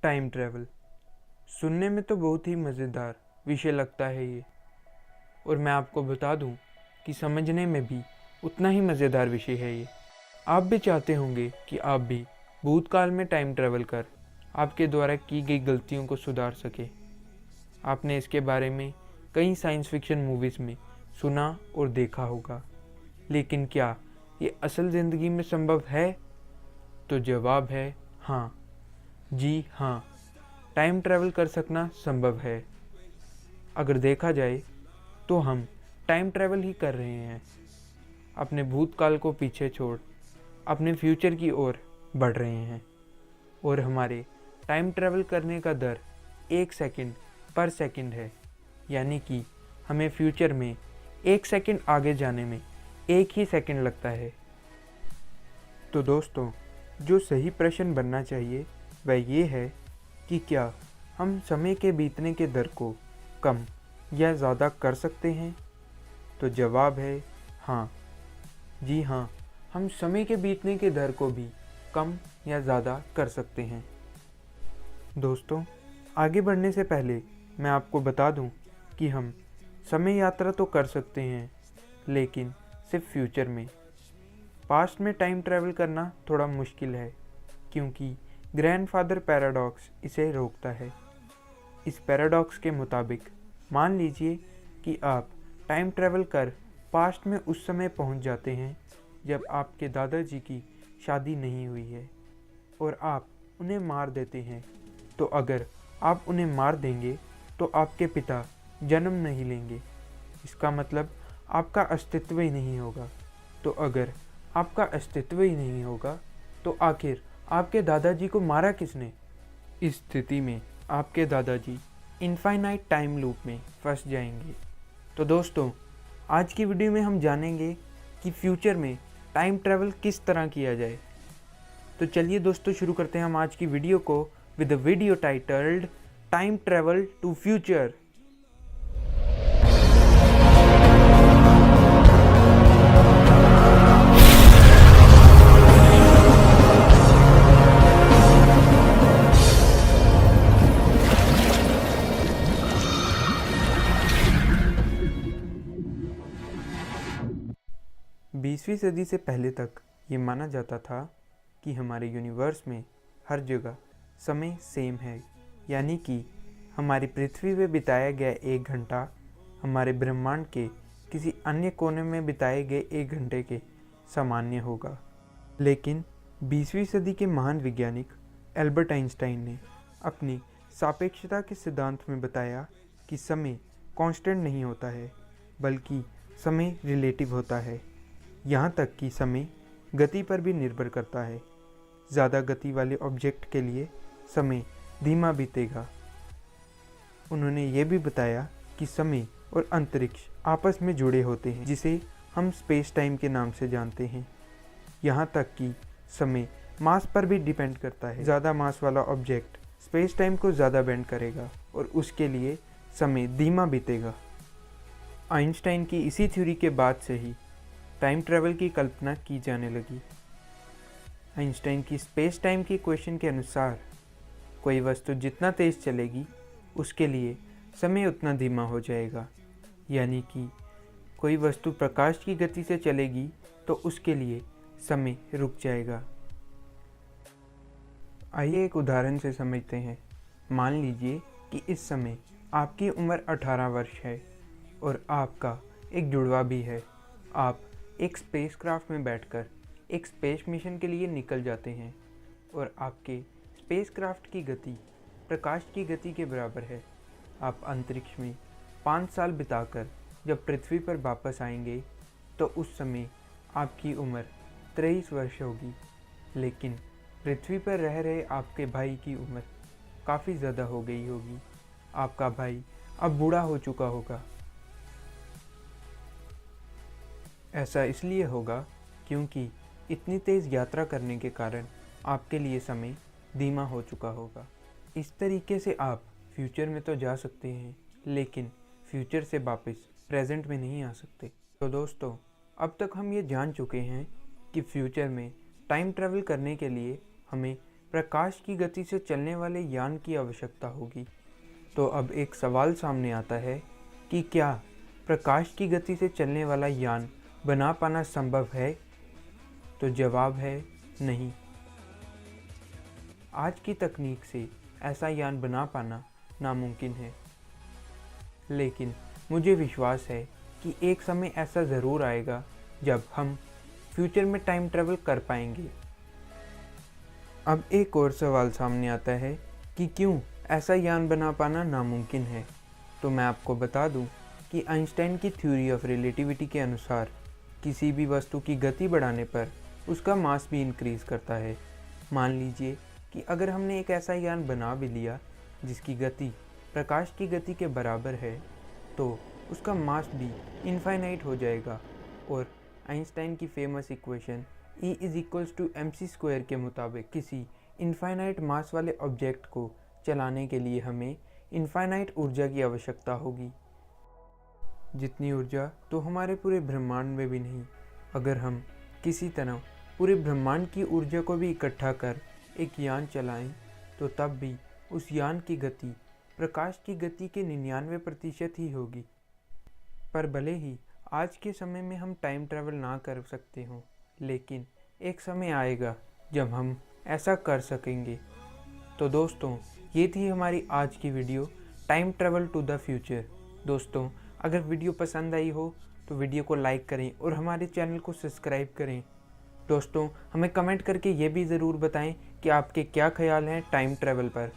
Time travel सुनने में तो बहुत ही मज़ेदार विषय लगता है ये, और मैं आपको बता दूं कि समझने में भी उतना ही मज़ेदार विषय है ये। आप भी चाहते होंगे कि आप भी भूतकाल में टाइम ट्रैवल कर आपके द्वारा की गई गलतियों को सुधार सके। आपने इसके बारे में कई साइंस फिक्शन मूवीज़ में सुना और देखा होगा, लेकिन क्या ये असल ज़िंदगी में संभव है? तो जवाब है हाँ, जी हाँ, टाइम ट्रैवल कर सकना संभव है। अगर देखा जाए तो हम टाइम ट्रैवल ही कर रहे हैं, अपने भूतकाल को पीछे छोड़ अपने फ्यूचर की ओर बढ़ रहे हैं, और हमारे टाइम ट्रैवल करने का दर 1 सेकंड पर सेकंड है, यानी कि हमें फ्यूचर में 1 सेकंड आगे जाने में 1 ही सेकंड लगता है। तो दोस्तों, जो सही प्रश्न बनना चाहिए वह ये है कि क्या हम समय के बीतने के दर को कम या ज़्यादा कर सकते हैं? तो जवाब है हाँ, जी हाँ, हम समय के बीतने के दर को भी कम या ज़्यादा कर सकते हैं। दोस्तों, आगे बढ़ने से पहले मैं आपको बता दूं कि हम समय यात्रा तो कर सकते हैं, लेकिन सिर्फ फ्यूचर में। पास्ट में टाइम ट्रैवल करना थोड़ा मुश्किल है, क्योंकि ग्रैंडफादर पैराडॉक्स इसे रोकता है। इस पैराडॉक्स के मुताबिक मान लीजिए कि आप टाइम ट्रैवल कर पास्ट में उस समय पहुंच जाते हैं जब आपके दादाजी की शादी नहीं हुई है, और आप उन्हें मार देते हैं। तो अगर आप उन्हें मार देंगे तो आपके पिता जन्म नहीं लेंगे, इसका मतलब आपका अस्तित्व ही नहीं होगा। तो अगर आपका अस्तित्व ही नहीं होगा तो आखिर आपके दादाजी को मारा किसने? इस स्थिति में आपके दादाजी इनफाइनाइट टाइम लूप में फंस जाएंगे। तो दोस्तों, आज की वीडियो में हम जानेंगे कि फ्यूचर में टाइम ट्रैवल किस तरह किया जाए। तो चलिए दोस्तों, शुरू करते हैं हम आज की वीडियो को with the video titled time travel to future. बीसवीं सदी से पहले तक ये माना जाता था कि हमारे यूनिवर्स में हर जगह समय सेम है, यानी कि हमारी पृथ्वी पे बिताया गया 1 घंटा हमारे ब्रह्मांड के किसी अन्य कोने में बिताए गए 1 घंटे के सामान्य होगा। लेकिन 20वीं सदी के महान वैज्ञानिक एल्बर्ट आइंस्टाइन ने अपनी सापेक्षता के सिद्धांत में बताया कि समय कांस्टेंट नहीं होता है, बल्कि समय रिलेटिव होता है। यहाँ तक कि समय गति पर भी निर्भर करता है। ज़्यादा गति वाले ऑब्जेक्ट के लिए समय धीमा बीतेगा। उन्होंने ये भी बताया कि समय और अंतरिक्ष आपस में जुड़े होते हैं, जिसे हम स्पेस टाइम के नाम से जानते हैं। यहाँ तक कि समय मास पर भी डिपेंड करता है। ज़्यादा मास वाला ऑब्जेक्ट स्पेस टाइम को ज़्यादा बेंड करेगा और उसके लिए समय धीमा बीतेगा। आइंस्टाइन की इसी थ्योरी के बाद से ही टाइम ट्रैवल की कल्पना की जाने लगी। आइंस्टाइन की स्पेस टाइम की इक्वेशन के अनुसार कोई वस्तु जितना तेज़ चलेगी उसके लिए समय उतना धीमा हो जाएगा, यानी कि कोई वस्तु प्रकाश की गति से चलेगी तो उसके लिए समय रुक जाएगा। आइए एक उदाहरण से समझते हैं। मान लीजिए कि इस समय आपकी उम्र 18 वर्ष है और आपका एक जुड़वा भी है। आप एक स्पेसक्राफ्ट में बैठकर एक स्पेस मिशन के लिए निकल जाते हैं और आपके स्पेसक्राफ्ट की गति प्रकाश की गति के बराबर है। आप अंतरिक्ष में 5 साल बिताकर जब पृथ्वी पर वापस आएंगे तो उस समय आपकी उम्र 23 वर्ष होगी, लेकिन पृथ्वी पर रह रहे आपके भाई की उम्र काफ़ी ज़्यादा हो गई होगी। आपका भाई अब बूढ़ा हो चुका होगा। ऐसा इसलिए होगा क्योंकि इतनी तेज़ यात्रा करने के कारण आपके लिए समय धीमा हो चुका होगा। इस तरीके से आप फ्यूचर में तो जा सकते हैं, लेकिन फ्यूचर से वापस प्रेजेंट में नहीं आ सकते। तो दोस्तों, अब तक हम ये जान चुके हैं कि फ्यूचर में टाइम ट्रैवल करने के लिए हमें प्रकाश की गति से चलने वाले यान की आवश्यकता होगी। तो अब एक सवाल सामने आता है कि क्या प्रकाश की गति से चलने वाला यान बना पाना संभव है? तो जवाब है नहीं। आज की तकनीक से ऐसा यान बना पाना नामुमकिन है, लेकिन मुझे विश्वास है कि एक समय ऐसा ज़रूर आएगा जब हम फ्यूचर में टाइम ट्रैवल कर पाएंगे। अब एक और सवाल सामने आता है कि क्यों ऐसा यान बना पाना नामुमकिन है। तो मैं आपको बता दूं कि आइंस्टाइन की थ्योरी ऑफ रिलेटिविटी के अनुसार किसी भी वस्तु की गति बढ़ाने पर उसका मास भी इंक्रीज़ करता है। मान लीजिए कि अगर हमने एक ऐसा यान बना भी लिया जिसकी गति प्रकाश की गति के बराबर है, तो उसका मास भी इनफाइनाइट हो जाएगा और आइंस्टाइन की फेमस इक्वेशन E = mc² के मुताबिक किसी इनफाइनाइट मास वाले ऑब्जेक्ट को चलाने के लिए हमें इनफाइनाइट ऊर्जा की आवश्यकता होगी, जितनी ऊर्जा तो हमारे पूरे ब्रह्मांड में भी नहीं। अगर हम किसी तरह पूरे ब्रह्मांड की ऊर्जा को भी इकट्ठा कर एक यान चलाएं, तो तब भी उस यान की गति प्रकाश की गति के 99% ही होगी। पर भले ही आज के समय में हम टाइम ट्रैवल ना कर सकते हों, लेकिन एक समय आएगा जब हम ऐसा कर सकेंगे। तो दोस्तों, ये थी हमारी आज की video, time travel to the future. दोस्तों, अगर वीडियो पसंद आई हो तो वीडियो को लाइक करें और हमारे चैनल को सब्सक्राइब करें। दोस्तों, हमें कमेंट करके ये भी ज़रूर बताएं कि आपके क्या ख्याल हैं टाइम ट्रैवल पर।